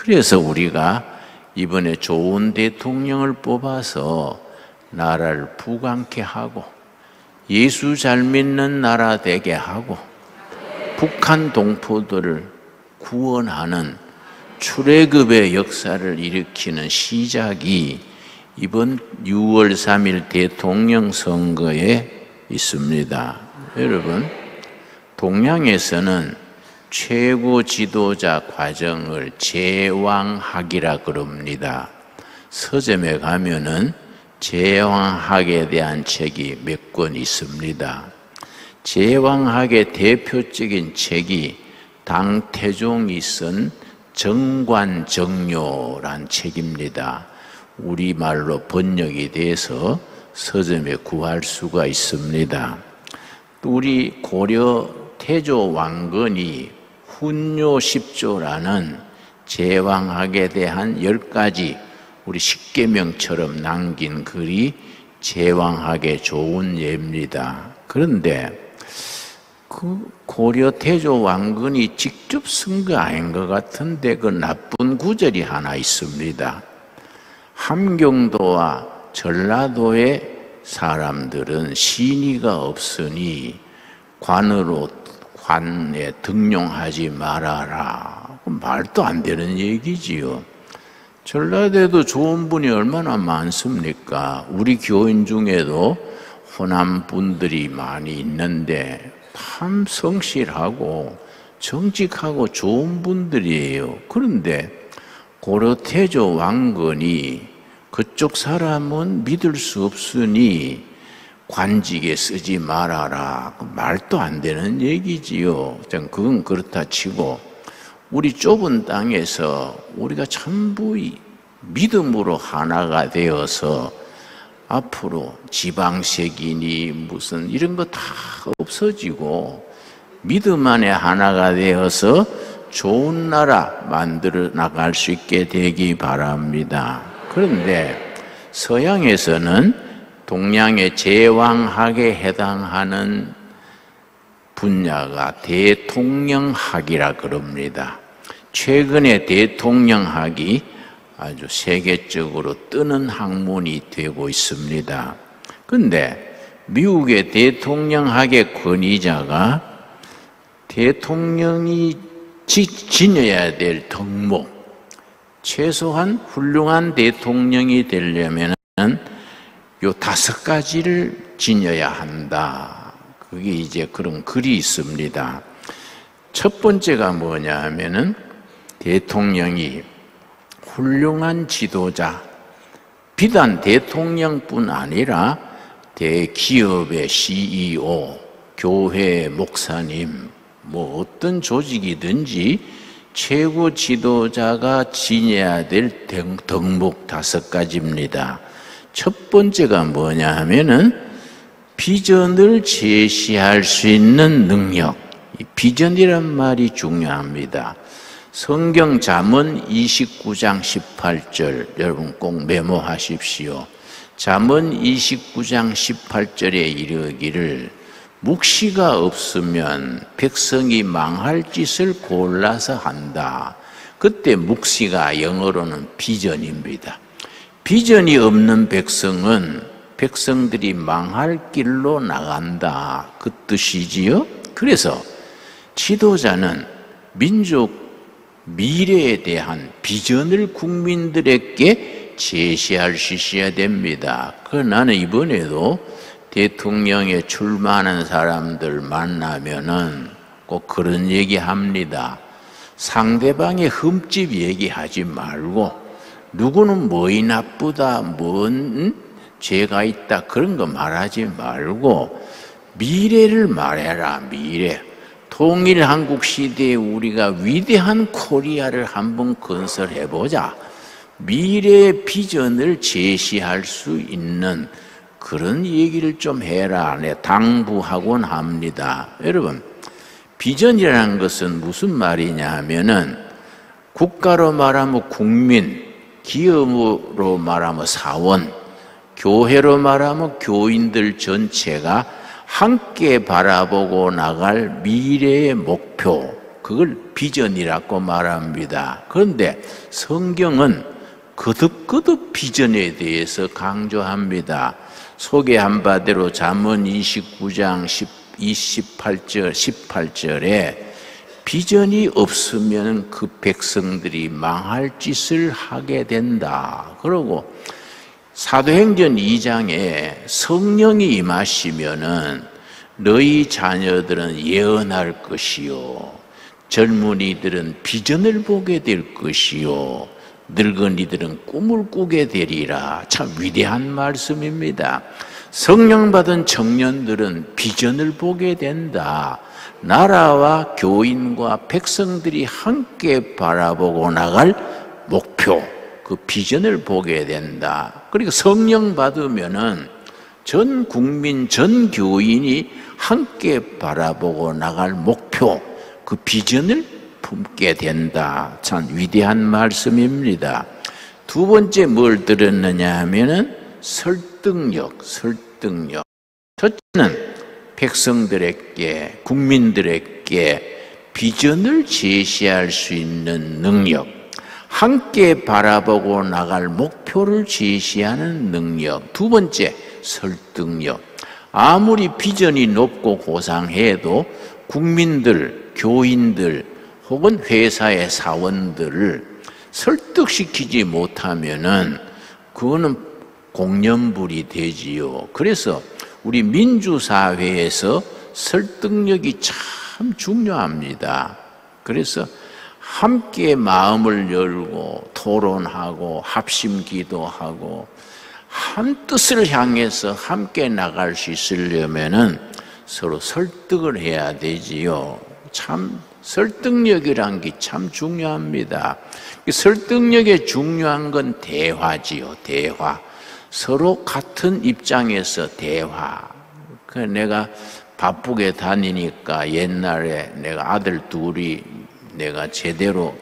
그래서 우리가 이번에 좋은 대통령을 뽑아서 나라를 부강케 하고 예수 잘 믿는 나라 되게 하고 북한 동포들을 구원하는 출애굽의 역사를 일으키는 시작이 이번 6월 3일 대통령 선거에 있습니다. 여러분, 동양에서는 최고 지도자 과정을 제왕학이라 그럽니다. 서점에 가면은 제왕학에 대한 책이 몇 권 있습니다. 제왕학의 대표적인 책이 당태종이 쓴 정관정료란 책입니다. 우리말로 번역이 돼서 서점에 구할 수가 있습니다. 또 우리 고려 태조 왕건이 훈요 10조라는 제왕학에 대한 10가지 우리 십계명처럼 남긴 글이 제왕학의 좋은 예입니다. 그런데 그 고려 태조 왕건이 직접 쓴 거 아닌 것 같은데 그 나쁜 구절이 하나 있습니다. 함경도와 전라도의 사람들은 신의가 없으니 관에 등용하지 말아라. 말도 안 되는 얘기지요. 전라도에도 좋은 분이 얼마나 많습니까? 우리 교인 중에도 호남 분들이 많이 있는데 참 성실하고 정직하고 좋은 분들이에요. 그런데 고려태조 왕건이 그쪽 사람은 믿을 수 없으니 관직에 쓰지 말아라. 말도 안 되는 얘기지요. 그건 그렇다 치고 우리 좁은 땅에서 우리가 전부 믿음으로 하나가 되어서 앞으로 지방색이니 무슨 이런 거 다 없어지고 믿음 안에 하나가 되어서 좋은 나라 만들어 나갈 수 있게 되기 바랍니다. 그런데 서양에서는 동양의 제왕학에 해당하는 분야가 대통령학이라 그럽니다. 최근에 대통령학이 아주 세계적으로 뜨는 학문이 되고 있습니다. 그런데 미국의 대통령학의 권위자가 대통령이 지녀야 될 덕목, 최소한 훌륭한 대통령이 되려면 요 5가지를 지녀야 한다. 그게 이제 그런 글이 있습니다. 첫 번째가 뭐냐 하면은 대통령이 훌륭한 지도자, 비단 대통령뿐 아니라 대기업의 CEO, 교회 목사님, 뭐 어떤 조직이든지 최고 지도자가 지녀야 될 덕목 5가지입니다. 첫 번째가 뭐냐 하면은 비전을 제시할 수 있는 능력. 비전이란 말이 중요합니다. 성경 잠언 29장 18절 여러분 꼭 메모하십시오. 잠언 29장 18절에 이르기를 묵시가 없으면 백성이 망할 짓을 골라서 한다. 그때 묵시가 영어로는 비전입니다. 비전이 없는 백성들이 망할 길로 나간다. 그 뜻이지요. 그래서 지도자는 민족 미래에 대한 비전을 국민들에게 제시할 수 있어야 됩니다. 그러나 나는 이번에도 대통령에 출마하는 사람들 만나면은 꼭 그런 얘기 합니다. 상대방의 흠집 얘기하지 말고 누구는 뭐이 나쁘다, 뭔 죄가 있다 그런 거 말하지 말고 미래를 말해라. 미래. 통일 한국 시대에 우리가 위대한 코리아를 한번 건설해보자. 미래의 비전을 제시할 수 있는 그런 얘기를 좀 해라. 네, 당부하곤 합니다. 여러분, 비전이라는 것은 무슨 말이냐 하면은 국가로 말하면 국민, 기업으로 말하면 사원, 교회로 말하면 교인들 전체가 함께 바라보고 나갈 미래의 목표, 그걸 비전이라고 말합니다. 그런데 성경은 거듭거듭 비전에 대해서 강조합니다. 소개한 바대로 잠언 29장 28절 18절에 비전이 없으면 그 백성들이 망할 짓을 하게 된다. 그러고 사도행전 2장에 성령이 임하시면은 너희 자녀들은 예언할 것이요, 젊은이들은 비전을 보게 될 것이요, 늙은이들은 꿈을 꾸게 되리라. 참 위대한 말씀입니다. 성령 받은 청년들은 비전을 보게 된다. 나라와 교인과 백성들이 함께 바라보고 나갈 목표, 그 비전을 보게 된다. 그리고 성령 받으면은 전 국민, 전 교인이 함께 바라보고 나갈 목표, 그 비전을 품게 된다. 참 위대한 말씀입니다. 두 번째 뭘 들었느냐 하면은 설득력. 첫째는 백성들에게, 국민들에게 비전을 제시할 수 있는 능력, 함께 바라보고 나갈 목표를 제시하는 능력. 두 번째, 설득력. 아무리 비전이 높고 고상해도 국민들, 교인들 혹은 회사의 사원들을 설득시키지 못하면은 그거는 공연불이 되지요. 그래서 우리 민주사회에서 설득력이 참 중요합니다. 그래서 함께 마음을 열고 토론하고 합심 기도하고 한 뜻을 향해서 함께 나갈 수 있으려면은 서로 설득을 해야 되지요. 참 설득력이란 게 참 중요합니다. 설득력에 중요한 건 대화지요. 대화. 서로 같은 입장에서 대화. 내가 바쁘게 다니니까 옛날에 내가 아들 둘이 내가 제대로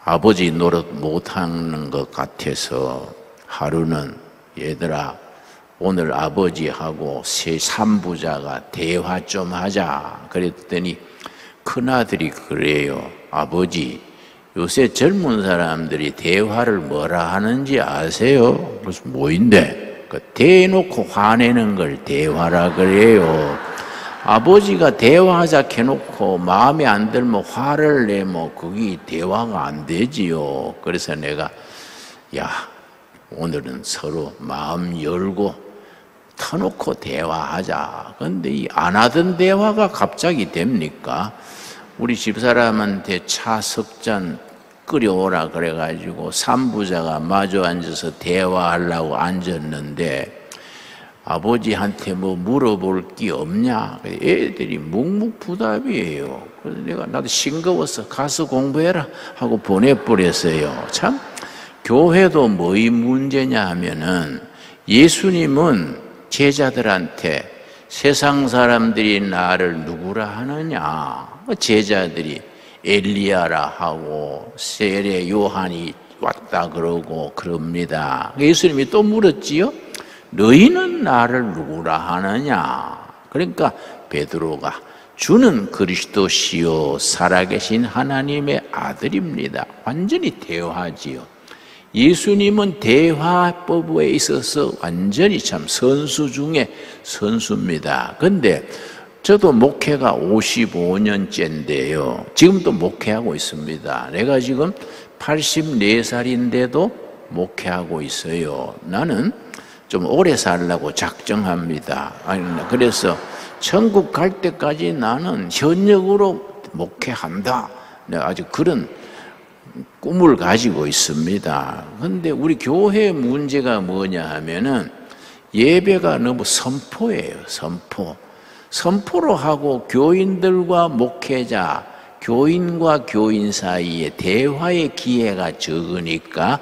아버지 노릇 못하는 것 같아서 하루는 얘들아 오늘 아버지하고 세 삼부자가 대화 좀 하자 그랬더니 큰아들이 그래요. 아버지 요새 젊은 사람들이 대화를 뭐라 하는지 아세요? 무슨 뭐인데? 대놓고 화내는 걸 대화라 그래요. 아버지가 대화하자 해놓고 마음에 안 들면 화를 내면 그게 대화가 안 되지요. 그래서 내가 야 오늘은 서로 마음 열고 터놓고 대화하자. 근데 이 안 하던 대화가 갑자기 됩니까? 우리 집사람한테 차 석 잔 끓여오라 그래가지고 삼부자가 마주 앉아서 대화하려고 앉았는데 아버지한테 뭐 물어볼 게 없냐? 애들이 묵묵부답이에요. 그래서 내가 나도 싱거워서 가서 공부해라 하고 보내버렸어요. 참 교회도 뭐의 문제냐 하면은 예수님은 제자들한테 세상 사람들이 나를 누구라 하느냐? 제자들이 엘리야라 하고 세례 요한이 왔다 그러고 그럽니다. 예수님이 또 물었지요. 너희는 나를 누구라 하느냐? 그러니까 베드로가 주는 그리스도시요 살아계신 하나님의 아들입니다. 완전히 대화지요. 예수님은 대화법에 있어서 완전히 참 선수 중에 선수입니다. 그런데 저도 목회가 55년째인데요. 지금도 목회하고 있습니다. 내가 지금 84살인데도 목회하고 있어요. 나는 좀 오래 살려고 작정합니다. 그래서 천국 갈 때까지 나는 현역으로 목회한다. 내가 아주 그런 꿈을 가지고 있습니다. 그런데 우리 교회의 문제가 뭐냐 하면은 예배가 너무 선포예요. 선포로 하고 교인들과 목회자, 교인과 교인 사이에 대화의 기회가 적으니까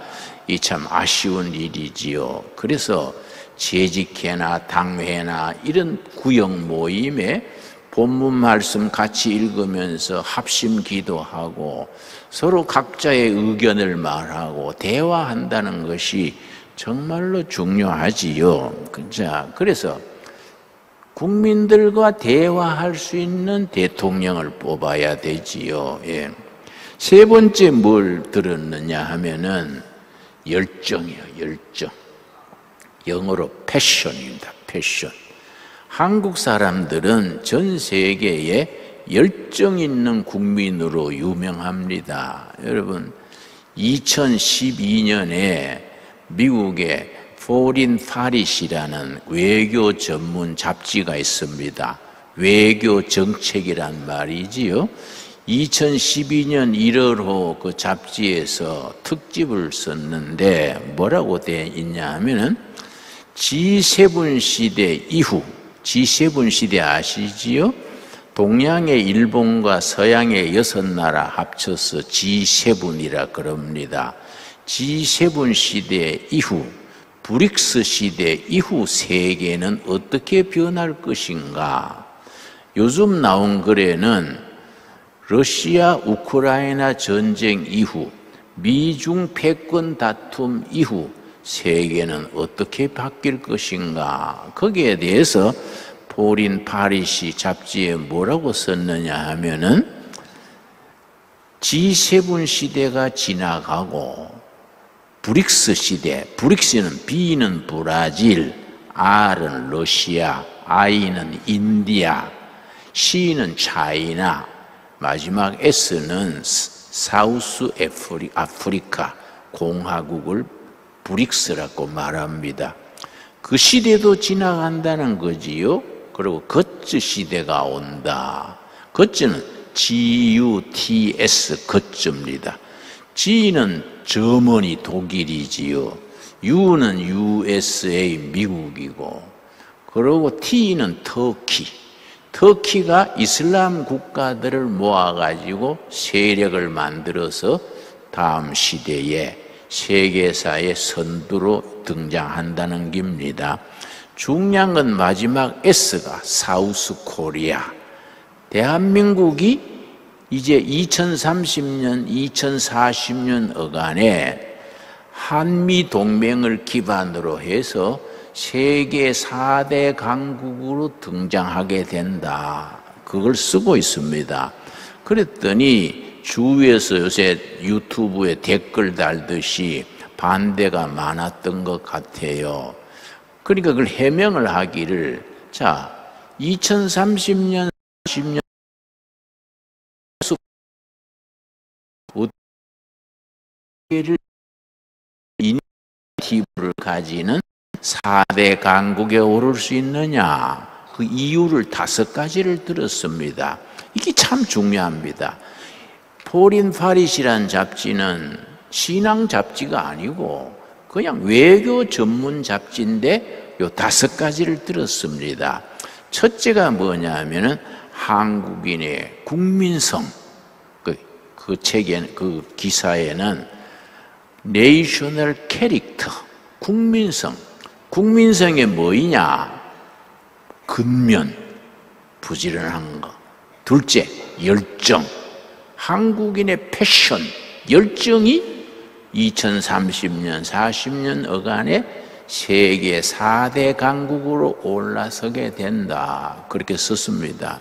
이 참 아쉬운 일이지요. 그래서 재직회나 당회나 이런 구역 모임에 본문 말씀 같이 읽으면서 합심 기도하고 서로 각자의 의견을 말하고 대화한다는 것이 정말로 중요하지요. 자, 그래서 국민들과 대화할 수 있는 대통령을 뽑아야 되지요. 예. 세 번째 뭘 들었느냐 하면은 열정이에요. 열정. 영어로 패션입니다. 패션. 한국 사람들은 전 세계에 열정 있는 국민으로 유명합니다. 여러분, 2012년에 미국의 Foreign Policy라는 외교 전문 잡지가 있습니다. 외교 정책이란 말이지요. 2012년 1월호 그 잡지에서 특집을 썼는데 뭐라고 되어 있냐 하면은 G7 시대 이후, G7 시대 아시지요? 동양의 일본과 서양의 6나라 합쳐서 G7이라 그럽니다. G7 시대 이후, 브릭스 시대 이후 세계는 어떻게 변할 것인가? 요즘 나온 글에는 러시아 우크라이나 전쟁 이후, 미중 패권 다툼 이후 세계는 어떻게 바뀔 것인가? 거기에 대해서 포린 파리시 잡지에 뭐라고 썼느냐 하면은 G7 시대가 지나가고 브릭스 시대, 브릭스는 B는 브라질, R은 러시아, I는 인디아, C는 차이나, 마지막 S는 사우스 아프리카 공화국을 브릭스라고 말합니다. 그 시대도 지나간다는 거지요. 그리고 거츠 시대가 온다. 거츠는 GUTS 거츠입니다. G는 저머니 독일이지요. U는 USA 미국이고, 그리고 T는 터키. 터키가 이슬람 국가들을 모아가지고 세력을 만들어서 다음 시대에 세계사의 선두로 등장한다는 겁니다. 중요한 건 마지막 S가 사우스 코리아. 대한민국이 이제 2030년, 2040년 어간에 한미 동맹을 기반으로 해서 세계 4대 강국으로 등장하게 된다. 그걸 쓰고 있습니다. 그랬더니 주위에서 요새 유튜브에 댓글 달듯이 반대가 많았던 것 같아요. 그러니까 그걸 해명을 하기를, 자, 2030년, 10년 어떻게를 이니티브를 가지는 4대 강국에 오를 수 있느냐? 그 이유를 5가지를 들었습니다. 이게 참 중요합니다. 포린 파리시라는 잡지는 신앙 잡지가 아니고 그냥 외교 전문 잡지인데 요 5가지를 들었습니다. 첫째가 뭐냐 하면은 한국인의 국민성. 그 책에, 그 기사에는 내셔널 캐릭터, 국민성. 국민성이 뭐이냐? 근면, 부지런한 거. 둘째, 열정. 한국인의 패션, 열정이 2030년, 40년 어간에 세계 4대 강국으로 올라서게 된다. 그렇게 썼습니다.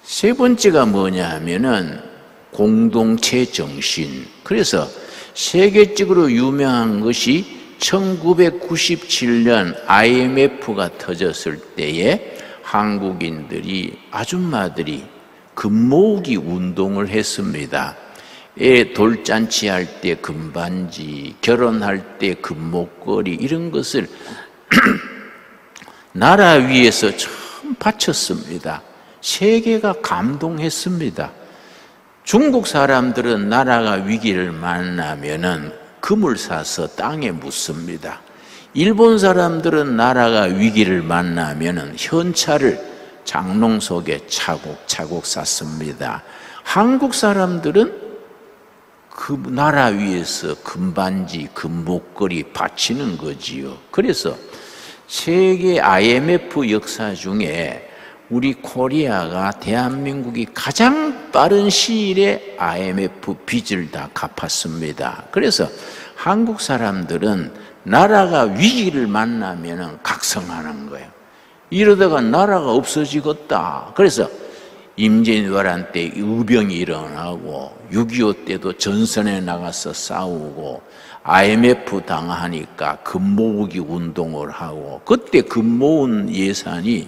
세 번째가 뭐냐 하면은 공동체 정신. 그래서 세계적으로 유명한 것이 1997년 IMF가 터졌을 때에 한국인들이, 아줌마들이 금모으기 운동을 했습니다. 애 돌잔치 할 때 금반지, 결혼할 때 금목걸이, 이런 것을 나라 위에서 처음 바쳤습니다. 세계가 감동했습니다. 중국 사람들은 나라가 위기를 만나면은 금을 사서 땅에 묻습니다. 일본 사람들은 나라가 위기를 만나면은 현찰을 장롱 속에 차곡차곡 쌌습니다. 한국 사람들은 그 나라 위에서 금반지, 금목걸이 바치는 거지요. 그래서 세계 IMF 역사 중에 우리 코리아가, 대한민국이 가장 빠른 시일에 IMF 빚을 다 갚았습니다. 그래서 한국 사람들은 나라가 위기를 만나면 각성하는 거예요. 이러다가 나라가 없어지겠다. 그래서 임진왜란 때 의병이 일어나고 6.25 때도 전선에 나가서 싸우고 IMF 당하니까 금 모으기 운동을 하고 그때 금 모은 예산이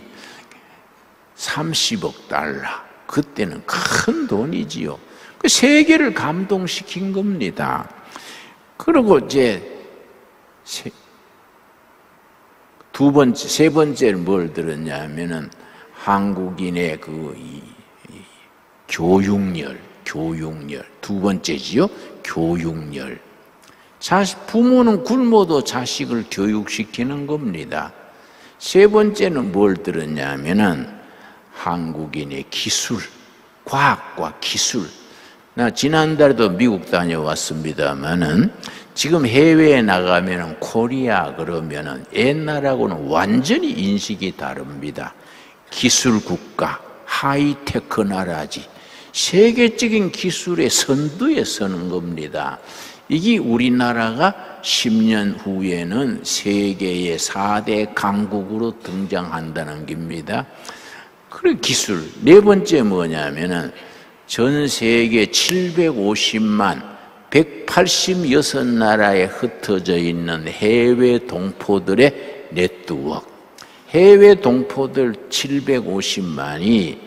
30억 달러. 그때는 큰 돈이지요. 그 세계를 감동시킨 겁니다. 그리고 이제 세 번째는 뭘 들었냐면은 한국인의 교육열. 두 번째지요. 교육열. 부모는 굶어도 자식을 교육시키는 겁니다. 세 번째는 뭘 들었냐면은 한국인의 기술, 과학과 기술. 나 지난달에도 미국 다녀왔습니다만은 지금 해외에 나가면은 코리아 그러면은 옛날하고는 완전히 인식이 다릅니다. 기술 국가, 하이테크 나라지. 세계적인 기술의 선두에 서는 겁니다. 이게 우리나라가 10년 후에는 세계의 4대 강국으로 등장한다는 겁니다. 그리고 기술. 네 번째 뭐냐면은 전 세계 750만 186나라에 흩어져 있는 해외 동포들의 네트워크. 해외 동포들 750만이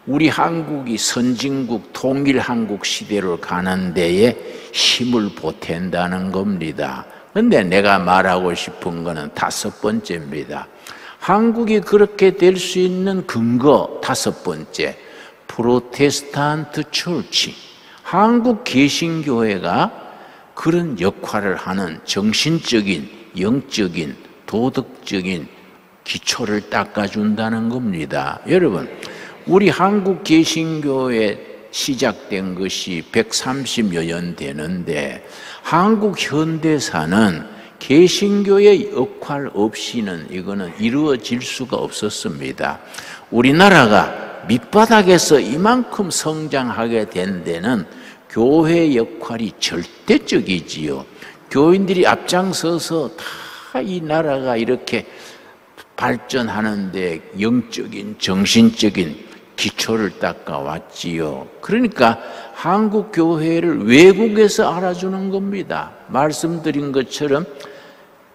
우리 한국이 선진국 통일한국 시대로 가는 데에 힘을 보탠다는 겁니다. 그런데 내가 말하고 싶은 거는 다섯 번째입니다. 한국이 그렇게 될 수 있는 근거 다섯 번째, 프로테스탄트 철치. 한국 개신교회가 그런 역할을 하는 정신적인, 영적인, 도덕적인 기초를 닦아준다는 겁니다. 여러분, 우리 한국 개신교회 시작된 것이 130여 년 되는데 한국 현대사는 개신교의 역할 없이는 이거는 이루어질 수가 없었습니다. 우리나라가 밑바닥에서 이만큼 성장하게 된 데는 교회 역할이 절대적이지요. 교인들이 앞장서서 다 이 나라가 이렇게 발전하는데 영적인, 정신적인 기초를 닦아왔지요. 그러니까 한국 교회를 외국에서 알아주는 겁니다. 말씀드린 것처럼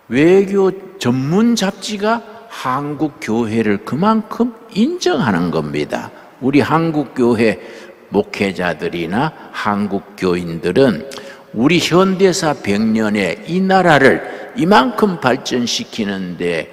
외교 전문 잡지가 한국 교회를 그만큼 인정하는 겁니다. 우리 한국 교회 목회자들이나 한국 교인들은 우리 현대사 100년에 이 나라를 이만큼 발전시키는데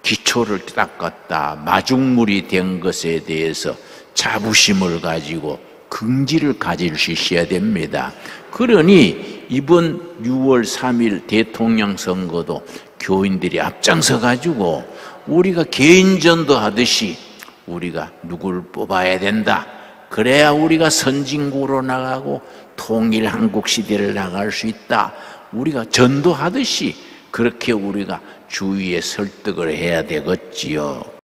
기초를 닦았다, 마중물이 된 것에 대해서 자부심을 가지고 긍지를 가질 수 있어야 됩니다. 그러니 이번 6월 3일 대통령 선거도 교인들이 앞장서 가지고 우리가 개인전도 하듯이 우리가 누구를 뽑아야 된다. 그래야 우리가 선진국으로 나가고 통일 한국 시대를 나갈 수 있다. 우리가 전도하듯이 그렇게 우리가 주위에 설득을 해야 되겠지요.